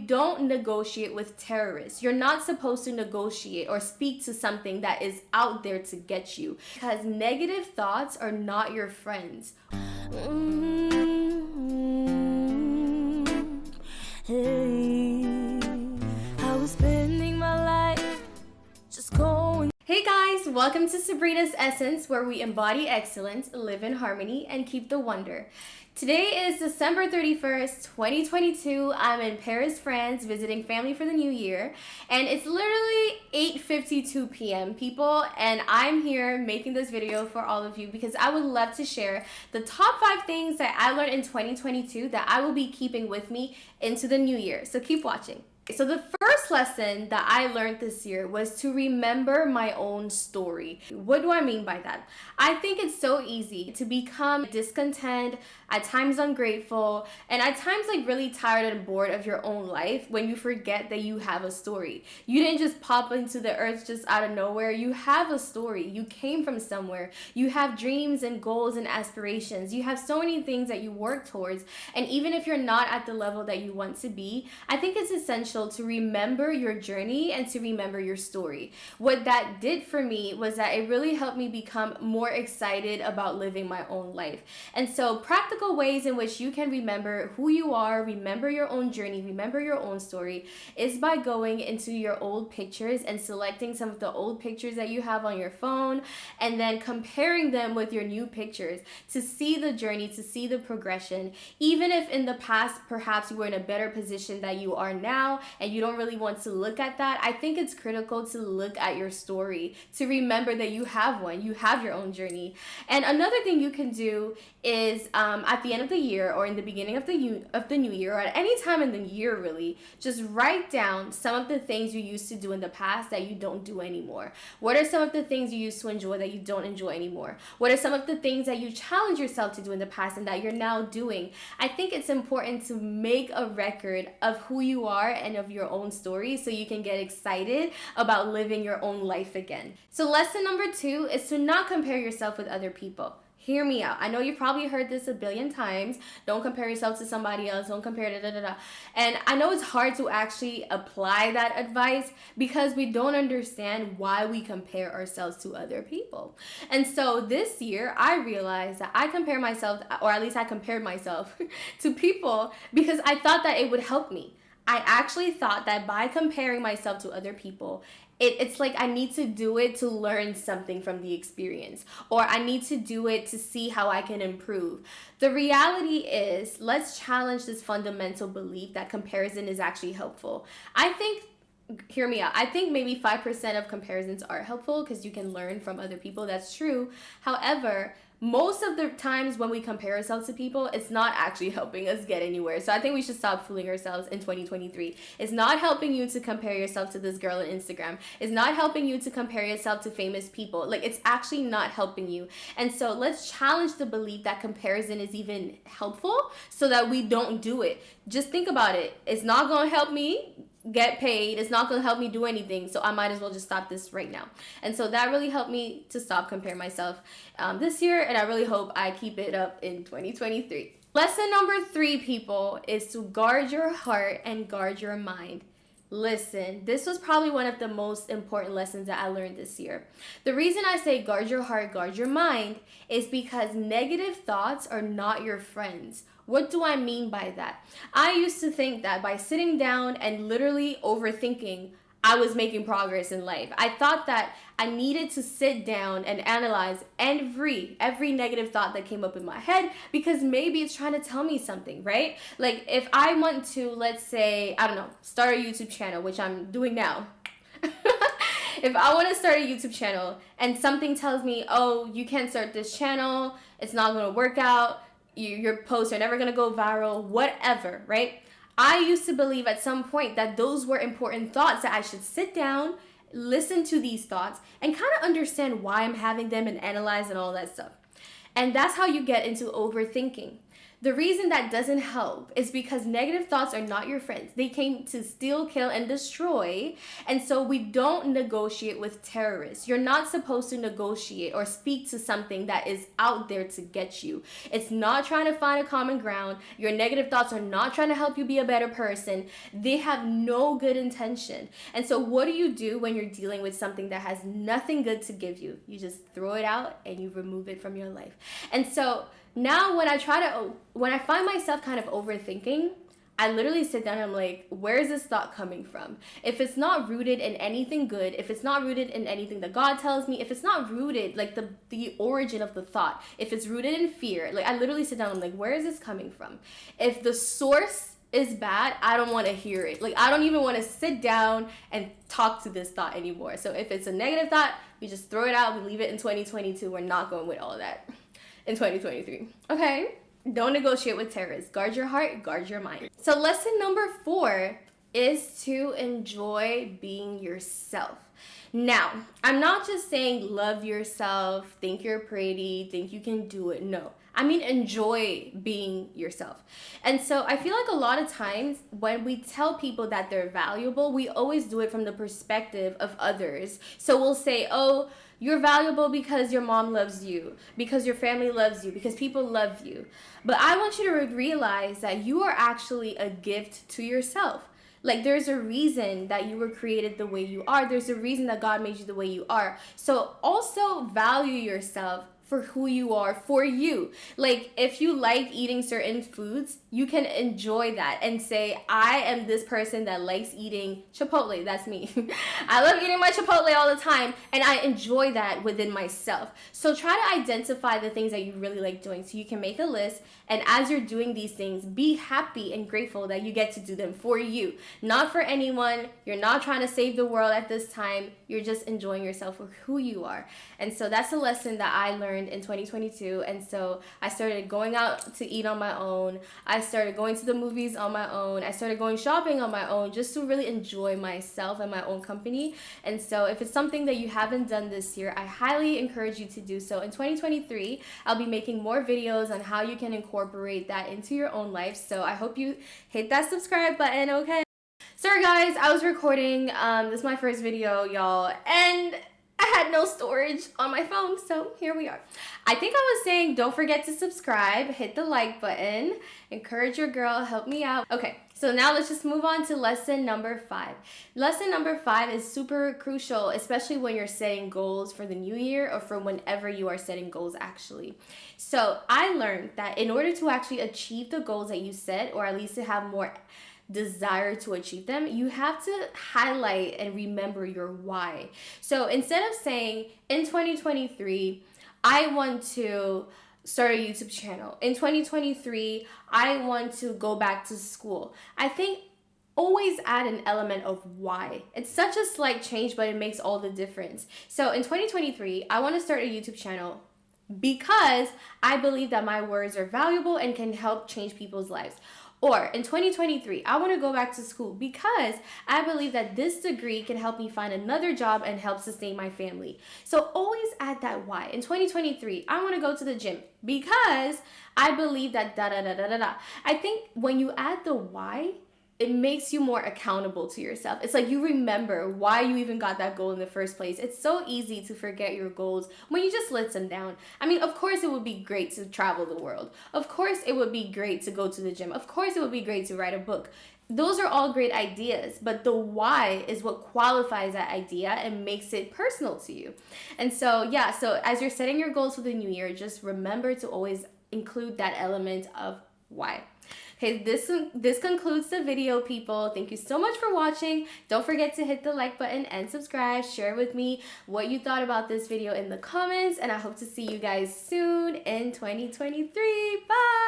Don't negotiate with terrorists. You're not supposed to negotiate or speak to something that is out there to get you, because negative thoughts are not your friends. Hey, I was spending my life just going. Hey guys, welcome to Sabrina's Essence, where we embody excellence, live in harmony, and keep the wonder. Today is December 31st, 2022. I'm in Paris, France, visiting family for the new year. And it's literally 8:52 p.m. people. And I'm here making this video for all of you because I would love to share the top 5 things that I learned in 2022 that I will be keeping with me into the new year. So keep watching. So the first lesson that I learned this year was to remember my own story. What do I mean by that? I think it's so easy to become discontent, at times ungrateful, and at times like really tired and bored of your own life when you forget that you have a story. You didn't just pop into the earth just out of nowhere. You have a story. You came from somewhere. You have dreams and goals and aspirations. You have so many things that you work towards. And even if you're not at the level that you want to be, I think it's essential to remember your journey and to remember your story. What that did for me was that it really helped me become more excited about living my own life. And so practical ways in which you can remember who you are, remember your own journey, remember your own story, is by going into your old pictures and selecting some of the old pictures that you have on your phone and then comparing them with your new pictures to see the journey, to see the progression. Even if in the past perhaps you were in a better position that you are now and you don't really want to look at that, I think it's critical to look at your story, to remember that you have one, you have your own journey. And another thing you can do is at the end of the year or in the beginning of the new year, or at any time in the year really, just write down some of the things you used to do in the past that you don't do anymore. What are some of the things you used to enjoy that you don't enjoy anymore? What are some of the things that you challenged yourself to do in the past and that you're now doing? I think it's important to make a record of who you are and of your own story so you can get excited about living your own life again. So lesson number 2 is to not compare yourself with other people. Hear me out. I know you've probably heard this a billion times. Don't compare yourself to somebody else. Don't compare And I know it's hard to actually apply that advice because we don't understand why we compare ourselves to other people. And so this year I realized that I compare myself, or at least I compared myself to people because I thought that it would help me. I actually thought that by comparing myself to other people, it's like I need to do it to learn something from the experience, or I need to do it to see how I can improve. The reality is, let's challenge this fundamental belief that comparison is actually helpful. Hear me out. I think maybe 5% of comparisons are helpful because you can learn from other people. That's true. However, most of the times when we compare ourselves to people, it's not actually helping us get anywhere. So I think we should stop fooling ourselves in 2023. It's not helping you to compare yourself to this girl on Instagram. It's not helping you to compare yourself to famous people. Like, it's actually not helping you. And so let's challenge the belief that comparison is even helpful so that we don't do it. Just think about it. It's not going to help me get paid. It's not going to help me do anything, so I might as well just stop this right now. And so that really helped me to stop comparing myself this year, and I really hope I keep it up in 2023. Lesson number 3, people, is to guard your heart and guard your mind. Listen, this was probably one of the most important lessons that I learned this year. The reason I say guard your heart, guard your mind is because negative thoughts are not your friends. What do I mean by that? I used to think that by sitting down and literally overthinking, I was making progress in life. I thought that I needed to sit down and analyze every negative thought that came up in my head because maybe it's trying to tell me something, right? Like if I want to, let's say, I don't know, start a YouTube channel, which I'm doing now. If I want to start a YouTube channel and something tells me, oh, you can't start this channel, it's not going to work out, your posts are never going to go viral, whatever, right? I used to believe at some point that those were important thoughts, that I should sit down, listen to these thoughts, and kind of understand why I'm having them and analyze and all that stuff. And that's how you get into overthinking. The reason that doesn't help is because negative thoughts are not your friends. They came to steal, kill, and destroy. And so we don't negotiate with terrorists. You're not supposed to negotiate or speak to something that is out there to get you. It's not trying to find a common ground. Your negative thoughts are not trying to help you be a better person. They have no good intention. And so what do when you're dealing with something that has nothing good to give you? You just throw it out and you remove it from your life. And so now when I find myself kind of overthinking, I literally sit down and I'm like, where is this thought coming from? If it's not rooted in anything good, if it's not rooted in anything that God tells me, if it's not rooted, like the origin of the thought, if it's rooted in fear, like I literally sit down and I'm like, where is this coming from? If the source is bad, I don't want to hear it. Like I don't even want to sit down and talk to this thought anymore. So if it's a negative thought, we just throw it out, we leave it in 2022. We're not going with all of that in 2023. Okay? Don't negotiate with terrorists. Guard your heart, guard your mind. So lesson number 4 is to enjoy being yourself. Now, I'm not just saying love yourself, think you're pretty, think you can do it. No. I mean, enjoy being yourself. And so I feel like a lot of times when we tell people that they're valuable, we always do it from the perspective of others. So we'll say, oh, you're valuable because your mom loves you, because your family loves you, because people love you. But I want you to realize that you are actually a gift to yourself. Like there's a reason that you were created the way you are. There's a reason that God made you the way you are. So also value yourself for who you are, for you. Like if you like eating certain foods, you can enjoy that and say, I am this person that likes eating Chipotle. That's me. I love eating my Chipotle all the time and I enjoy that within myself. So try to identify the things that you really like doing so you can make a list, and as you're doing these things, be happy and grateful that you get to do them for you, not for anyone. You're not trying to save the world at this time. You're just enjoying yourself for who you are. And so that's a lesson that I learned in 2022. And so I started going out to eat on my own. I started going to the movies on my own. I started going shopping on my own just to really enjoy myself and my own company. And so if it's something that you haven't done this year, I highly encourage you to do so. In 2023, I'll be making more videos on how you can incorporate that into your own life. So I hope you hit that subscribe button, okay? Sorry guys, I was recording. This is my first video, y'all, and I had no storage on my phone, so here we are. I think I was saying don't forget to subscribe, hit the like button, encourage your girl, help me out. Okay, so now let's just move on to lesson number 5. Lesson number 5 is super crucial, especially when you're setting goals for the new year or for whenever you are setting goals actually. So I learned that in order to actually achieve the goals that you set, or at least to have more desire to achieve them, you have to highlight and remember your why. So instead of saying in 2023, I want to start a YouTube channel. In 2023, I want to go back to school. I think always add an element of why. It's such a slight change, but it makes all the difference. So in 2023, I want to start a YouTube channel because I believe that my words are valuable and can help change people's lives. Or in 2023, I want to go back to school because I believe that this degree can help me find another job and help sustain my family. So always add that why. In 2023, I want to go to the gym because I believe that da da da da da da. I think when you add the why, it makes you more accountable to yourself. It's like you remember why you even got that goal in the first place. It's so easy to forget your goals when you just list them down. I mean, of course it would be great to travel the world. Of course it would be great to go to the gym. Of course it would be great to write a book. Those are all great ideas, but the why is what qualifies that idea and makes it personal to you. And so, yeah, so as you're setting your goals for the new year, just remember to always include that element of why. Okay, this concludes the video, people. Thank you so much for watching. Don't forget to hit the like button and subscribe. Share with me what you thought about this video in the comments, and I hope to see you guys soon in 2023. Bye!